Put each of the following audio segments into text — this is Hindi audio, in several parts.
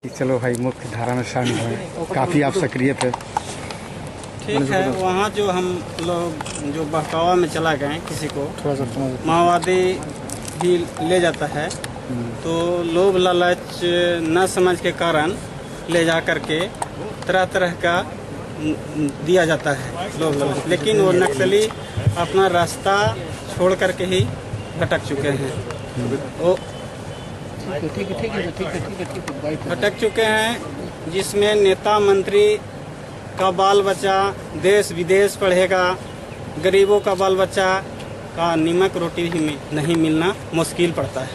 कि चलो भाई मुख्य धारा में शामिल हुए, काफ़ी आप सक्रिय थे। ठीक है, वहाँ जो हम लोग जो बहकावा में चला गए किसी को माओवादी भी ले जाता है तो लोभ लालच न समझ के कारण ले जा करके तरह तरह का दिया जाता है लोभ लालच, लेकिन वो नक्सली अपना रास्ता छोड़ करके ही भटक चुके हैं। वो भटक चुके हैं जिसमें नेता मंत्री का बाल बच्चा देश विदेश पढ़ेगा, गरीबों का बाल बच्चा का नीमक रोटी भी नहीं मिलना मुश्किल पड़ता है।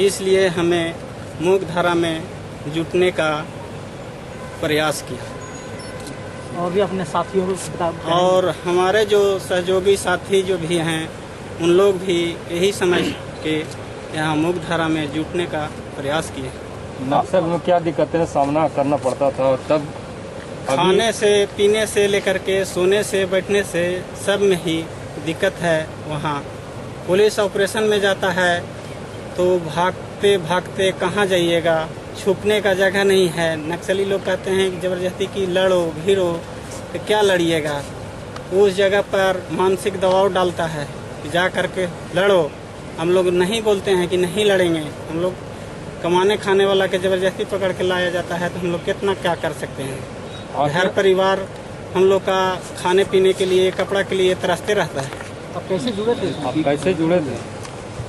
इसलिए हमें मुख्य धारा में जुटने का प्रयास किया और भी अपने साथियों को और हमारे जो सहयोगी साथी जो भी हैं उन लोग भी यही समझ के यहाँ मुख्य धारा में जुटने का प्रयास किए। नक्सल में क्या दिक्कतें सामना करना पड़ता था और तब खाने से पीने से लेकर के सोने से बैठने से सब में ही दिक्कत है। वहाँ पुलिस ऑपरेशन में जाता है तो भागते भागते कहाँ जाइएगा, छुपने का जगह नहीं है। नक्सली लोग कहते हैं कि जबरदस्ती की लड़ो भिड़ो तो क्या लड़िएगा, उस जगह पर मानसिक दबाव डालता है कि जा करके लड़ो। हम लोग नहीं बोलते हैं कि नहीं लड़ेंगे, हम लोग कमाने खाने वाला के जबरदस्ती पकड़ के लाया जाता है तो हम लोग कितना क्या कर सकते हैं। हर परिवार हम लोग का खाने पीने के लिए कपड़ा के लिए तरसते रहता है। अब कैसे जुड़े थे? आप कैसे जुड़े थे?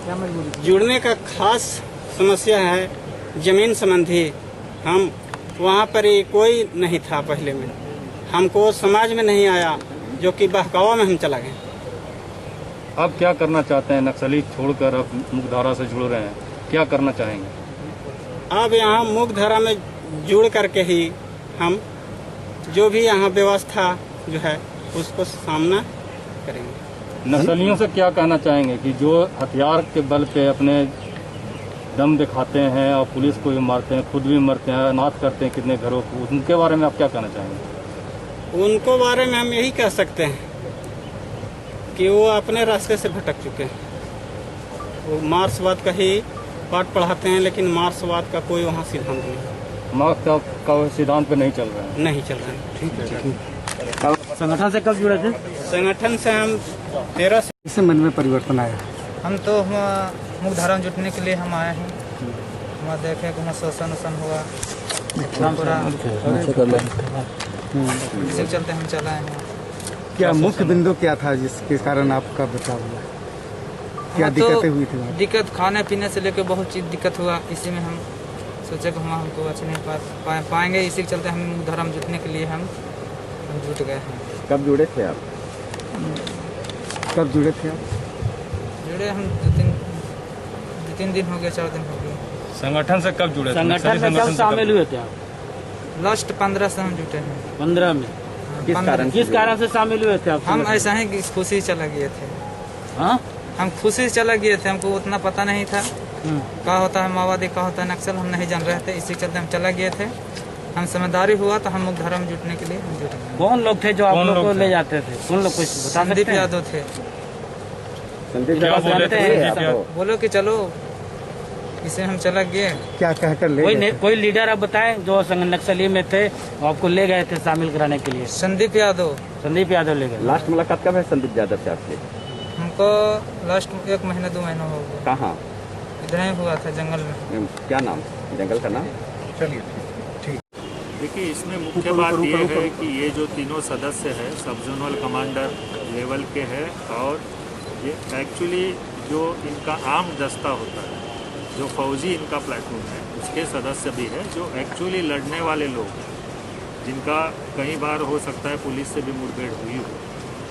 क्या मजबूरी? जुड़ने का खास समस्या है जमीन संबंधी। हम वहाँ पर ही कोई नहीं था पहले में, हमको समाज में नहीं आया जो कि बहकावा में हम चला गए। अब क्या करना चाहते हैं? नक्सली छोड़कर अब मुख्य धारा से जुड़ रहे हैं, क्या करना चाहेंगे? अब यहाँ मुख्य धारा में जुड़ करके ही हम जो भी यहाँ व्यवस्था जो है उसको सामना करेंगे। नक्सलियों से क्या कहना चाहेंगे कि जो हथियार के बल पे अपने दम दिखाते हैं और पुलिस को भी मारते हैं, खुद भी मरते हैं, अनाथ करते हैं कितने घरों को, उनके बारे में आप क्या कहना चाहेंगे? उनको बारे में हम यही कह सकते हैं कि वो अपने रास्ते से भटक चुके हैं। वो मार्क्सवाद का ही पाठ पढ़ाते हैं, लेकिन मार्क्सवाद का कोई वहाँ सिद्धांत नहीं, मार्क्स का सिद्धांत पे नहीं चल रहा है। नहीं चल रहा है। ठीक है। संगठन से कब जुड़े थे? संगठन से हम 13 से इससे मन में परिवर्तन आया। हम तो मुख्य धारा में जुटने के लिए हम आए हैं। हम देखे कि शोषण हुआ पूरा, इसी चलते हम चला हैं। क्या मुख्य बिंदु क्या था जिसके कारण आपका बचाव हुआ? क्या दिक्कतें हुई थी वहाँ? दिक्कत खाने पीने से लेकर बहुत चीज़ दिक्कत हुआ। इसी में हम सोचे कि हमको बच नहीं पाएंगे, इसी के चलते हम मुख्य धारा में जुटने के लिए हम जुट गए हैं। कब जुड़े थे आप? कब जुड़े थे आप? जुड़े हम दो तीन दिन हो गए, 4 दिन हो गए। संगठन से कब जुड़े? संगठन में कब शामिल हुए थे आप? लास्ट 15 से हम जुटे हैं। 15 में किस कारण से शामिल हुए थे आप? हम ऐसा ही खुशी से चला गए थे। हाँ, हम खुशी से चला गए थे, हमको उतना पता नहीं था क्या होता है माओवादी, क्या होता है नक्सल, हम नहीं जान रहे थे। इसी के चलते हम चला गए थे। हम समझदारी हुआ तो हम मुख्य धारा में जुटने के लिए हम जुटे। कौन लोग थे जो आप लोग को ले जाते थे? कौन लोग, कुछ बता सकते संदीप हैं? यादव थे। संदीप क्या बोले थे? बोलो कि चलो, इसे हम चला गए। क्या कहकर ले गए थे? कोई लीडर आप बताएं जो नक्सली में थे और आपको ले गए थे शामिल कराने के लिए? संदीप यादव। संदीप यादव ले गए। लास्ट मुलाकात कब है संदीप यादव से आपकी? हमको लास्ट 1 महीना 2 महीना हो गया। कहाँ? इधर ही हुआ था जंगल में। क्या नाम? जंगल का नाम? चलिए ठीक। देखिए, इसमें मुख्य बात ये है कि ये जो तीनों सदस्य है सब जोनल कमांडर लेवल के हैं और ये एक्चुअली जो इनका आम दस्ता होता है, जो फौजी इनका प्लेटून है, उसके सदस्य भी है जो एक्चुअली लड़ने वाले लोग हैं, जिनका कई बार हो सकता है पुलिस से भी मुठभेड़ हुई हो।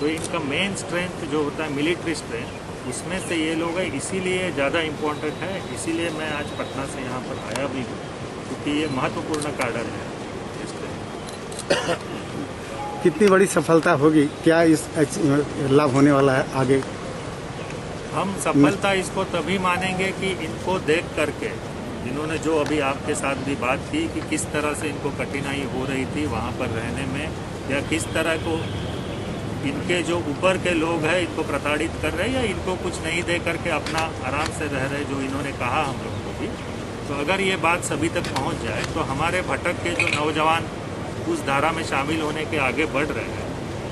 तो इनका मेन स्ट्रेंथ जो होता है मिलिट्री स्ट्रेंथ, उसमें से ये लोग हैं, इसीलिए ज़्यादा इम्पोर्टेंट है। इसीलिए मैं आज पटना से यहाँ पर आया भी हूँ, क्योंकि ये महत्वपूर्ण कार्डर है। कितनी बड़ी सफलता होगी, क्या इस लाभ होने वाला है आगे? हम सफलता इसको तभी मानेंगे कि इनको देख करके, जिन्होंने जो अभी आपके साथ भी बात की कि किस तरह से इनको कठिनाई हो रही थी वहाँ पर रहने में, या किस तरह को इनके जो ऊपर के लोग हैं इनको प्रताड़ित कर रहे हैं या इनको कुछ नहीं दे करके अपना आराम से रह रहे, जो इन्होंने कहा हम लोग को भी, तो अगर ये बात सभी तक पहुंच जाए तो हमारे भटक के जो नौजवान उस धारा में शामिल होने के आगे बढ़ रहे हैं,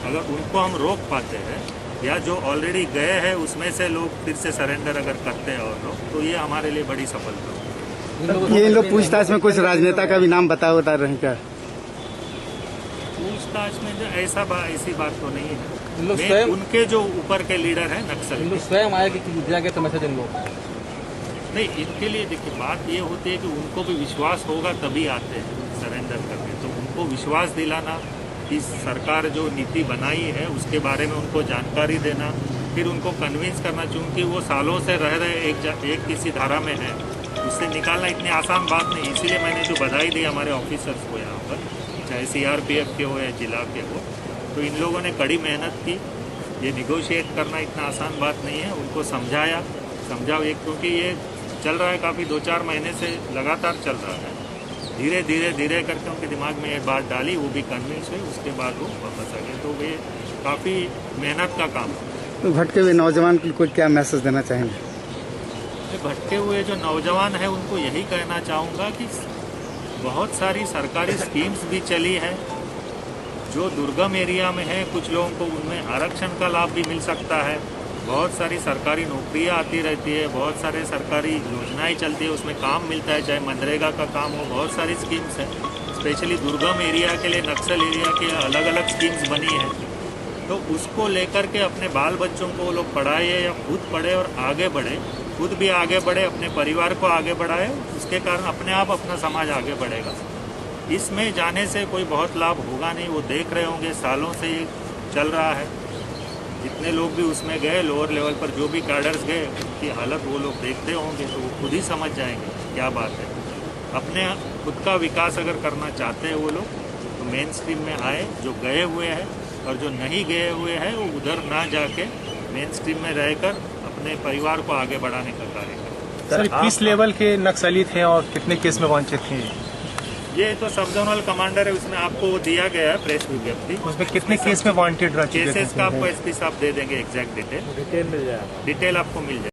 अगर उनको हम रोक पाते हैं या जो ऑलरेडी गए हैं उसमें से लोग फिर से सरेंडर अगर करते हैं और लोग, तो ये हमारे लिए बड़ी सफलता होगी। ये लोग पूछताछ में कुछ राजनेता का भी नाम बता रहे हैं क्या? पूछताछ में जो ऐसी बात तो नहीं है। उनके जो ऊपर के लीडर हैं नक्सल स्वयं आए कि दिया गया तो मैसेज इन लोग नहीं, इनके लिए देखिए बात ये होती है कि उनको भी विश्वास होगा तभी आते हैं सरेंडर करके। तो उनको विश्वास दिलाना कि सरकार जो नीति बनाई है उसके बारे में उनको जानकारी देना, फिर उनको कन्विंस करना, चूँकि वो सालों से रह रहे एक किसी धारा में है, उससे निकालना इतनी आसान बात नहीं। इसीलिए मैंने जो बधाई दी हमारे ऑफिसर्स को यहाँ पर, चाहे CRPF के हो या जिला के हो, तो इन लोगों ने कड़ी मेहनत की। ये निगोशिएट करना इतना आसान बात नहीं है। उनको समझाओ एक, क्योंकि ये चल रहा है काफ़ी 2-4 महीने से लगातार चल रहा है। धीरे करके उनके दिमाग में ये बात डाली, वो भी कन्विंस हुए, उसके बाद वो वापस आ गए। तो ये काफ़ी मेहनत का काम है। तो भटके हुए नौजवान को क्या मैसेज देना चाहेंगे? भटके हुए जो नौजवान हैं उनको यही कहना चाहूँगा कि बहुत सारी सरकारी स्कीम्स भी चली है जो दुर्गम एरिया में है, कुछ लोगों को उनमें आरक्षण का लाभ भी मिल सकता है। बहुत सारी सरकारी नौकरियां आती रहती है, बहुत सारे सरकारी योजनाएं चलती है, उसमें काम मिलता है, चाहे मनरेगा का काम हो, बहुत सारी स्कीम्स हैं। स्पेशली दुर्गम एरिया के लिए, नक्सल एरिया के अलग अलग स्कीम्स बनी है। तो उसको लेकर के अपने बाल बच्चों को वो लोग पढ़ाए या खुद पढ़े और आगे बढ़े, खुद भी आगे बढ़े, अपने परिवार को आगे बढ़ाए, उसके कारण अपने आप अपना समाज आगे बढ़ेगा। इसमें जाने से कोई बहुत लाभ होगा नहीं। वो देख रहे होंगे सालों से ये चल रहा है, जितने लोग भी उसमें गए लोअर लेवल पर, जो भी कैडर्स गए, उनकी हालत वो लोग देखते होंगे, तो वो खुद ही समझ जाएंगे क्या बात है। अपने खुद का विकास अगर करना चाहते हैं वो लोग, तो मेन स्ट्रीम में आए। जो गए हुए हैं और जो नहीं गए हुए हैं वो उधर ना जाके मेन स्ट्रीम में रहकर अपने परिवार को आगे बढ़ाने का कार्य करें। सर किस लेवल के नक्सली थे और कितने केस में वांछित थे? ये तो सब जोनल कमांडर है, उसमें आपको वो दिया गया है प्रेस विज्ञप्ति। उसमें कितने केस में वांटेड रह चुके थे? केसेस का आपको SP साहब दे देंगे एग्जैक्ट डिटेल मिल जाएगा, डिटेल आपको मिल जाएगा।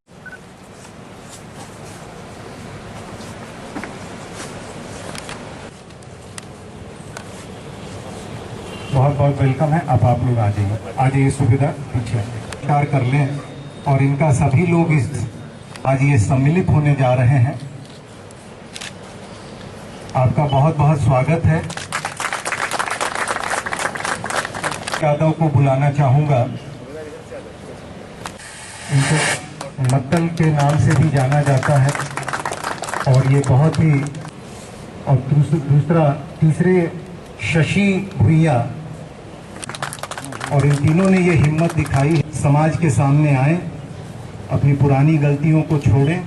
बहुत बहुत वेलकम है। अब आप लोग आ जाइए सुविधा पीछे कार्य कर लें। और इनका सभी लोग आज ये सम्मिलित होने जा रहे हैं। आपका बहुत बहुत स्वागत है। यादव को बुलाना चाहूंगा। इनको नक्सल के नाम से भी जाना जाता है और ये बहुत ही, और तीसरे शशि भुइया, और इन तीनों ने ये हिम्मत दिखाई समाज के सामने आए, अपनी पुरानी गलतियों को छोड़ें